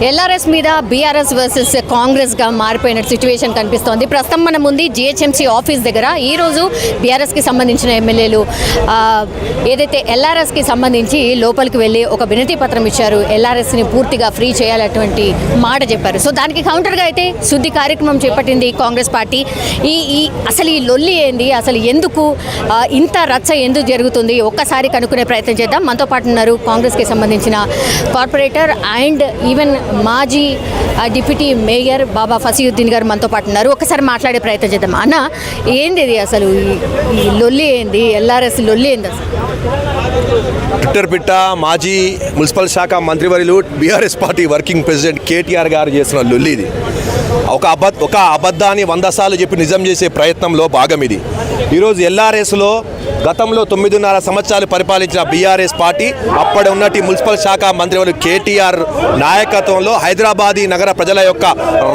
LRS మీద BRS versus కాంగ్రెస్గా మారిపోయిన situation కనిపిస్తోంది. ప్రస్తుతం మన ముందు జిహెచ్ఎంసీ ఆఫీస్ దగ్గర ఈరోజు బీఆర్ఎస్కి సంబంధించిన ఎమ్మెల్యేలు ఏదైతే ఎల్ఆర్ఎస్కి సంబంధించి లోపలికి వెళ్ళి ఒక వినతి పత్రం ఇచ్చారు. ఎల్ఆర్ఎస్ని పూర్తిగా ఫ్రీ చేయాలటువంటి మాట చెప్పారు. సో దానికి కౌంటర్గా అయితే శుద్ధి కార్యక్రమం చేపట్టింది కాంగ్రెస్ పార్టీ. అసలు ఈ లొల్లి ఏంది, అసలు ఎందుకు ఇంత రచ్చ ఎందుకు జరుగుతుంది ఒక్కసారి కనుక్కునే ప్రయత్నం చేద్దాం. మనతో పాటు ఉన్నారు కాంగ్రెస్కి సంబంధించిన కార్పొరేటర్ అండ్ ఈవెన్ మాజీ డిప్యూటీ మేయర్ బాబా ఫసీయుద్దీన్ గారు మనతో పాటు ఉన్నారు. ఒకసారి మాట్లాడే ప్రయత్నం చేద్దాం. అన్న, ఏంది ఇది అసలు ఈ లొల్లి ఏంది, ఎల్ఆర్ఎస్ లొల్లి ఏంది అసలు? ట్విట్టర్ పిట్ట మాజీ మున్సిపల్ శాఖ మంత్రివర్యులు BRS party working president KTR గారు చేసిన లొల్లి ఇది. ఒక అబద్ధాన్ని 100 సార్లు చెప్పి నిజం చేసే ప్రయత్నంలో భాగం ఇది. ఈరోజు ఎల్ఆర్ఎస్లో గతంలో 9.5 సంవత్సరాలు పరిపాలించిన బీఆర్ఎస్ పార్టీ అప్పటి ఉన్నటి మున్సిపల్ శాఖ మంత్రివర్యులు కేటీఆర్ నాయకత్వంలో హైదరాబాదీ నగర ప్రజల యొక్క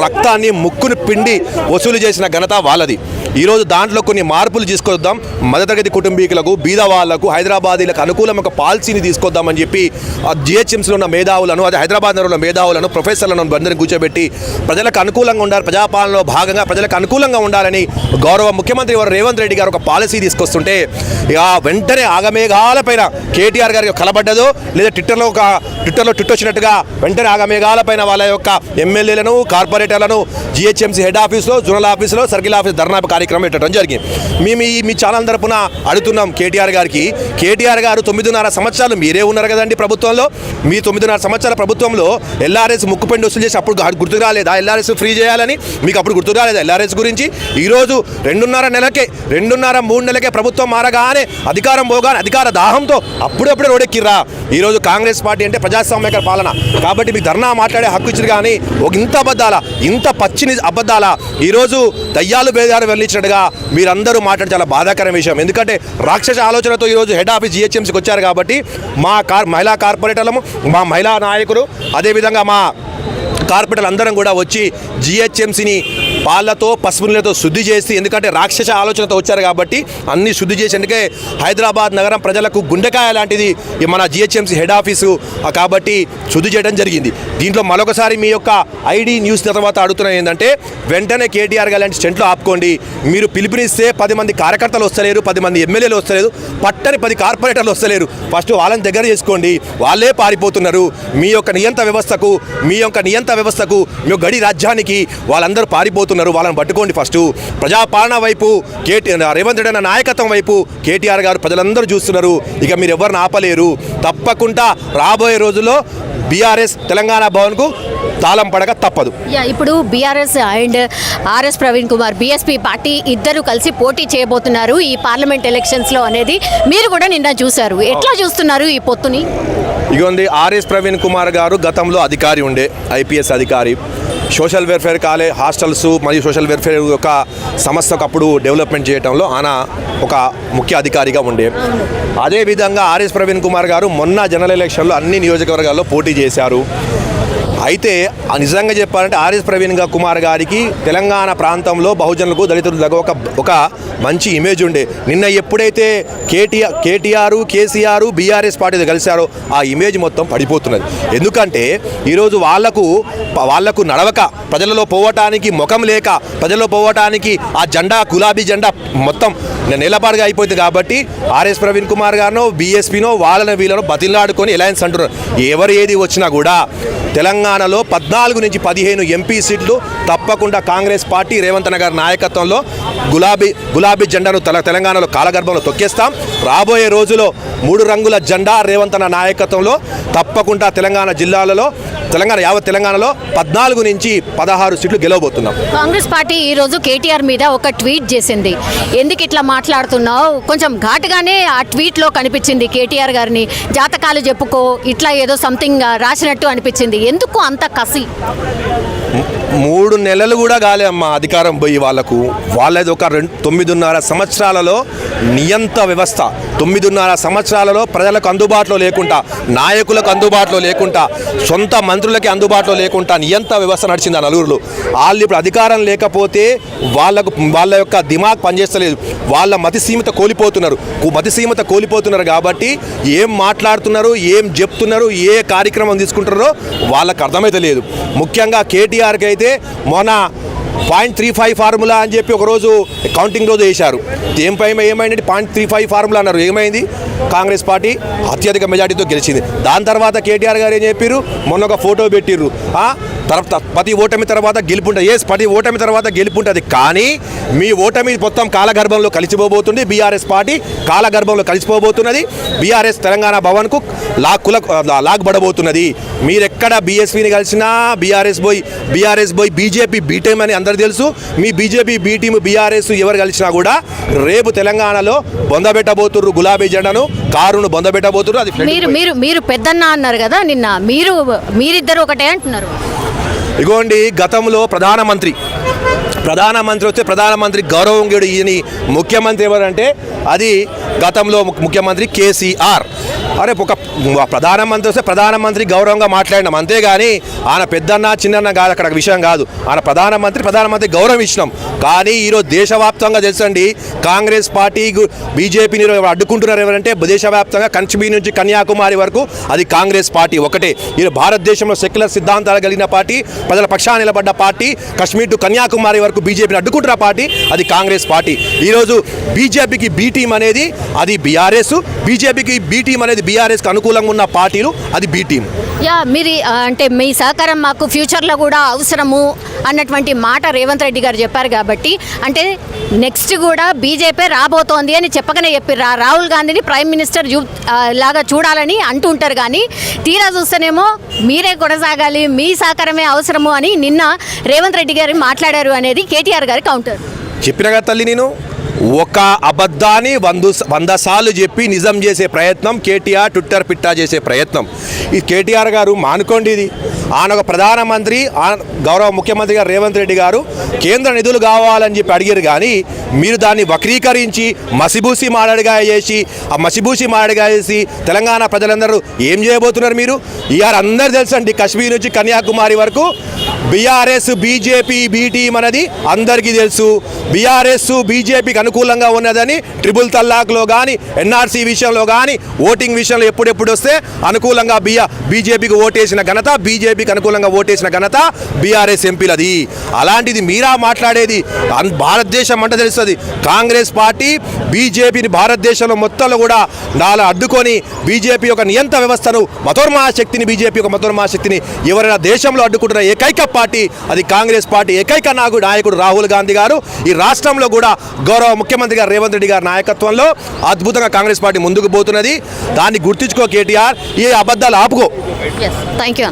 రక్తాన్ని ముక్కును పిండి వసూలు చేసిన ఘనత వాళ్ళది. ఈరోజు దాంట్లో కొన్ని మార్పులు తీసుకొద్దాం, మధ్యతరగతి కుటుంబీకులకు, బీద వాళ్లకు, హైదరాబాదీలకు అనుకూలం ఒక పాలసీని తీసుకొద్దామని చెప్పి జిహెచ్ఎంసీలో ఉన్న మేధావులను, అదే హైదరాబాద్ నగరంలో మేధావులను, ప్రొఫెసర్లను అందరినీ కూర్చోబెట్టి ప్రజలకు అనుకూలంగా ఉండాలి, ప్రజాపాలనలో భాగంగా ప్రజలకు అనుకూలంగా ఉండాలని గౌరవ ముఖ్యమంత్రి రేవంత్ రెడ్డి గారు ఒక పాలసీ తీసుకొస్తుంటే వెంటనే ఆగమేఘాలపైన కేటీఆర్ గారికి కలబడ్డదో లేదా ట్విట్టర్లో ట్విట్ వచ్చినట్టుగా వెంటనే ఆగమేఘాలపైన వాళ్ళ యొక్క ఎమ్మెల్యేలను, కార్పొరేటర్లను జిహెచ్ఎంసీ హెడ్ ఆఫీస్లో, జోనల్ ఆఫీస్లో, సర్కిల్ ఆఫీస్ ధర్నా కార్యక్రమం పెట్టడం జరిగింది. మేము మీ ఛానల్ తరపున అడుగుతున్నాం కేటీఆర్ గారికి. కేటీఆర్ గారు 9.5 సంవత్సరాలు మీరే ఉన్నారు కదండి ప్రభుత్వంలో. మీ 9.5 సంవత్సరాల ప్రభుత్వంలో ఎల్ఆర్ఎస్ ముక్కుపెండి వసూలు చేసి అప్పుడు గుర్తు రాలేదా ఎల్ఆర్ఎస్ ఫ్రీ చేయాలని? మీకు అప్పుడు గుర్తు రాలేదా ఎల్ఆర్ఎస్ గురించి? ఈరోజు 2.5-3 నెలలకే ప్రభుత్వం మారగానే అధికారం పోగానే అధికార దాహంతో అప్పుడప్పుడే రోడెక్కిర్రా. ఈరోజు కాంగ్రెస్ పార్టీ అంటే ప్రజాస్వామ్యకర పాలన కాబట్టి మీకు ధర్నా మాట్లాడే హక్కు ఇచ్చారు. కానీ ఇంత అబద్ధాల, ఇంత పచ్చిని అబద్ధాల ఈరోజు దయ్యాలు బేదాలు వెళ్ళించినట్టుగా మీరందరూ మాట్లాడే చాలా బాధాకరమైన విషయం. ఎందుకంటే రాక్షస ఆలోచనతో ఈరోజు హెడ్ ఆఫీస్ జిహెచ్ఎంసీకి వచ్చారు కాబట్టి మా మహిళా కార్పొరేటర్లము, మా మహిళా నాయకులు, అదేవిధంగా మా కార్పొరేటర్లు అందరం కూడా వచ్చి జిహెచ్ఎంసీని పాళ్లతో పసుపు నీళ్ళతో శుద్ధి చేసి, ఎందుకంటే రాక్షస ఆలోచనతో వచ్చారు కాబట్టి అన్ని శుద్ధి చేసి, అందుకే హైదరాబాద్ నగరం ప్రజలకు గుండెకాయ లాంటిది మన జిహెచ్ఎంసీ హెడ్ ఆఫీసు కాబట్టి శుద్ధి చేయడం జరిగింది. దీంట్లో మరొకసారి మీ యొక్క ఐడి న్యూస్ తర్వాత అడుగుతున్నది ఏంటంటే వెంటనే కేటీఆర్ గారు లాంటి స్టెంట్లు ఆపుకోండి. మీరు పిలుపునిస్తే 10 మంది కార్యకర్తలు వస్తలేరు, 10 మంది ఎమ్మెల్యేలు వస్తలేదు, పట్టని 10 కార్పొరేటర్లు వస్తలేరు. ఫస్ట్ వాళ్ళని దగ్గర చేసుకోండి, వాళ్ళే పారిపోతున్నారు. మీ యొక్క నియంత వ్యవస్థకు, మీ గడి రాజ్యానికి వాళ్ళందరూ పారిపోతున్నారు. వాళ్ళని పట్టుకోండి. ఫస్ట్ ప్రజాపాలన వైపు రేవంత్ రెడ్డి అన్న నాయకత్వం వైపు కేటీఆర్ గారు ప్రజలందరూ చూస్తున్నారు. ఇక మీరు ఎవరిని ఆపలేరు. తప్పకుండా రాబోయే రోజుల్లో బీఆర్ఎస్ తెలంగాణ భవన్కు తాళం పడక తప్పదు. ఇప్పుడు BRS and RS Praveen Kumar BSP party ఇద్దరు కలిసి పోటీ చేయబోతున్నారు ఈ పార్లమెంట్ ఎలక్షన్స్లో అనేది మీరు కూడా నిన్న చూశారు. ఎట్లా చూస్తున్నారు ఈ పొత్తుని? ఇగోండి, ఆర్ఎస్ ప్రవీణ్ కుమార్ గారు గతంలో అధికారి ఉండే, ఐపీఎస్ అధికారి. సోషల్ వెల్ఫేర్ హాస్టల్స్ మరియు సోషల్ వెల్ఫేర్ యొక్క సంస్థకు అప్పుడు డెవలప్మెంట్ చేయడంలో ఆయన ఒక ముఖ్య అధికారిగా ఉండే. అదేవిధంగా ఆర్ఎస్ ప్రవీణ్ కుమార్ గారు మొన్న జనరల్ ఎలక్షన్లో అన్ని నియోజకవర్గాల్లో పోటీ చేశారు. అయితే నిజంగా చెప్పాలంటే ఆర్ఎస్ ప్రవీణ్ కుమార్ గారికి తెలంగాణ ప్రాంతంలో బహుజనులకు, దళితులకు ఒక మంచి ఇమేజ్ ఉండే. నిన్న ఎప్పుడైతే కేటీఆర్, కేసీఆర్ బీఆర్ఎస్ పార్టీతో కలిశారో ఆ ఇమేజ్ మొత్తం పడిపోతున్నది. ఎందుకంటే ఈరోజు వాళ్లకు నడవక, ప్రజలలో పోవటానికి ముఖం లేక, ప్రజల్లో పోవటానికి ఆ జెండా, గులాబీ జెండా మొత్తం నిలబడిగా అయిపోయింది. కాబట్టి ఆర్ఎస్ ప్రవీణ్ కుమార్ గారినో, బీఎస్పీనో, వాళ్ళని వీళ్ళనో బతిలాడుకొని అలయన్స్ అంటున్నారు. ఎవరు ఏది వచ్చినా కూడా తెలంగాణలో 14 నుంచి 15 ఎంపీ సీట్లు తప్పకుండా కాంగ్రెస్ పార్టీ రేవంత్ అన్న గారి నాయకత్వంలో గులాబీ జెండాను తెలంగాణలో కాలగర్భంలో తొక్కేస్తాం. రాబోయే రోజులో 3 రంగుల జెండా రేవంత్ అన్న నాయకత్వంలో తప్పకుండా యావత్ తెలంగాణలో 14 నుంచి 16 సీట్లు గెలవబోతున్నాం. కాంగ్రెస్ పార్టీ ఈరోజు కేటీఆర్ మీద ఒక ట్వీట్ చేసింది. ఎందుకు ఇట్లా మాట్లాడుతున్నావు? కొంచెం ఘాటుగానే ఆ ట్వీట్లో కనిపించింది. కేటీఆర్ గారిని జాతకాలు చెప్పుకో ఇట్లా ఏదో సంథింగ్ రాసినట్టు అనిపించింది. ఎందుకు అంత కసి? 3 నెలలు కూడా కాలే అమ్మ అధికారం పోయి వాళ్ళది ఒక 9.5 సంవత్సరాలలో నియంత వ్యవస్థ. 9.5 సంవత్సరాలలో ప్రజలకు అందుబాటులో లేకుండా, నాయకులకు అందుబాటులో లేకుండా, సొంత మంత్రులకి అందుబాటులో లేకుండా నియంత వ్యవస్థ నడిచింది ఆ నలుగురులో. వాళ్ళు ఇప్పుడు అధికారం లేకపోతే వాళ్ళ యొక్క దిమాగ్ పనిచేస్తలేదు, వాళ్ళ మతిసీమత కోల్పోతున్నారు. కాబట్టి ఏం మాట్లాడుతున్నారు, ఏం చెప్తున్నారు, ఏ కార్యక్రమం తీసుకుంటున్నారో వాళ్ళకి అర్థమైతే లేదు. ముఖ్యంగా కేటీఆర్కి అయితే మొన్న 0.35 ఫార్ములా అని చెప్పి ఒకరోజు కౌంటింగ్ రోజు వేశారు. ఏమైంది 0.35 ఫార్ములా అన్నారు. ఏమైంది? కాంగ్రెస్ పార్టీ అత్యధిక మెజార్టీతో గెలిచింది. దాని తర్వాత కేటీఆర్ గారు ఏం చెప్పారు? మొన్న ఒక ఫోటో పెట్టిర్రు. తర్వాత ప్రతి ఓటమి తర్వాత గెలుపుంటుంది. ప్రతి ఓటమి తర్వాత గెలుపుంటుంది. కానీ మీ ఓటమి మొత్తం కాలగర్భంలో కలిసిపోబోతుంది. బీఆర్ఎస్ పార్టీ కాలగర్భంలో కలిసిపోబోతున్నది. బీఆర్ఎస్ తెలంగాణ భవన్కు లాగబడబోతున్నది. మీరెక్కడ బీఎస్పీని కలిసినా బీఆర్ఎస్ పోయి బీజేపీ బీటీఎం అని అందరు తెలుసు. మీ బీజేపీ బీటీఎం బీఆర్ఎస్ ఎవరు కలిసినా కూడా రేపు తెలంగాణలో బొందబెట్టబోతుర్రు. గులాబీ జెండాను కారును బొందబెట్టబోతుర్రు. అది మీరు పెద్దన్న అన్నారు కదా నిన్న, మీరిద్దరు ఒకటే అంటున్నారు. ఇగోండి, గతంలో ప్రధానమంత్రి వస్తే ప్రధానమంత్రి గౌరవం గేడు ఈయన ముఖ్యమంత్రి ఎవరంటే అది గతంలో ముఖ్యమంత్రి కేసీఆర్. అరే ఒక ప్రధానమంత్రి వస్తే ప్రధానమంత్రి గౌరవంగా మాట్లాడినాం, అంతేగాని ఆయన పెద్దన్న చిన్న కాదు, అక్కడ విషయం కాదు. ఆయన ప్రధానమంత్రి గౌరవం ఇచ్చినాం. కానీ ఈరోజు దేశవ్యాప్తంగా తెలుసండి, కాంగ్రెస్ పార్టీ బీజేపీని అడ్డుకుంటున్నారు ఎవరంటే దేశవ్యాప్తంగా కశ్మీర్ నుంచి కన్యాకుమారి వరకు అది కాంగ్రెస్ పార్టీ ఒకటే. ఈ భారతదేశంలో సెక్యులర్ సిద్ధాంతాలు కలిగిన పార్టీ, ప్రజల పక్షాన నిలబడ్డ పార్టీ, కశ్మీర్ టు కన్యాకుమారి వరకు బీజేపీని అడ్డుకుంటున్న పార్టీ అది కాంగ్రెస్ పార్టీ. ఈరోజు బీజేపీకి బీ టీం అనేది అది బీఆర్ఎస్, బీజేపీకి బీ టీం అనేది బీఆర్ఎస్కి అనుకూలంగా ఉన్న పార్టీలు అది బీ టీం. మీరు అంటే మీ సహకారం మాకు ఫ్యూచర్లో కూడా అవసరము అన్నటువంటి మాట రేవంత్ రెడ్డి గారు చెప్పారు. కాబట్టి అంటే నెక్స్ట్ కూడా బీజేపీ రాబోతోంది అని చెప్పకనే చెప్పారు. రాహుల్ గాంధీని ప్రైమ్ మినిస్టర్ లాగా చూడాలని అంటూ ఉంటారు. కానీ తీరా చూస్తేనేమో మీరే కొనసాగాలి, మీ సహకారమే అవసరము అని నిన్న రేవంత్ రెడ్డి గారు మాట్లాడారు అనేది కేటీఆర్ గారి కౌంటర్. చెప్పినగా తల్లి, నేను ఒక అబద్ధాన్ని 100 సార్లు చెప్పి నిజం చేసే ప్రయత్నం కేటీఆర్ ట్విట్టర్ పిట్టా చేసే ప్రయత్నం. ఈ కేటీఆర్ గారు మానుకోండి. ఇది ఆయన ఒక ప్రధానమంత్రి, గౌరవ ముఖ్యమంత్రి గారు రేవంత్ రెడ్డి గారు కేంద్ర నిధులు కావాలని చెప్పి అడిగారు. కానీ మీరు దాన్ని వక్రీకరించి మసిబూసి మారడిగా చేసి తెలంగాణ ప్రజలందరూ ఏం చేయబోతున్నారు మీరు? ఇవాళ అందరూ తెలుసండి, కశ్మీర్ నుంచి కన్యాకుమారి వరకు బీఆర్ఎస్ బీజేపీ బీటీఎం అనేది అందరికీ తెలుసు. బీఆర్ఎస్ బీజేపీకి అనుకూలంగా ఉన్నదని ట్రిపుల్ తల్లాక్లో కానీ ఎన్ఆర్సీ విషయంలో కానీ ఓటింగ్ విషయంలో ఎప్పుడెప్పుడు వస్తే అనుకూలంగా బీజేపీకి ఓటేసిన ఘనత, బీజేపీకి అనుకూలంగా ఓటేసిన ఘనత బీఆర్ఎస్ ఎంపీలది. అలాంటిది మీరా మాట్లాడేది? భారతదేశం అంటే తెలుస్తుంది. కాంగ్రెస్ పార్టీ బీజేపీని భారతదేశంలో మొత్తంలో కూడా అడ్డుకొని బీజేపీ యొక్క నియంత్రణ వ్యవస్థను మతోన్మాశక్తిని బీజేపీ యొక్క మతోన్మాశక్తిని ఎవరైనా దేశంలో అడ్డుకుంటున్న ఏకైక పార్టీ అది కాంగ్రెస్ పార్టీ. ఏకైక నాయకుడు రాహుల్ గాంధీ గారు. ఈ రాష్ట్రంలో కూడా గౌరవ ముఖ్యమంత్రి గారు రేవంత్ రెడ్డి గారి నాయకత్వంలో అద్భుతంగా కాంగ్రెస్ పార్టీ ముందుకు పోతున్నది. దాన్ని గుర్తించుకో కేటీఆర్, ఈ అబద్ధాలు ఆపుకో. Thank you.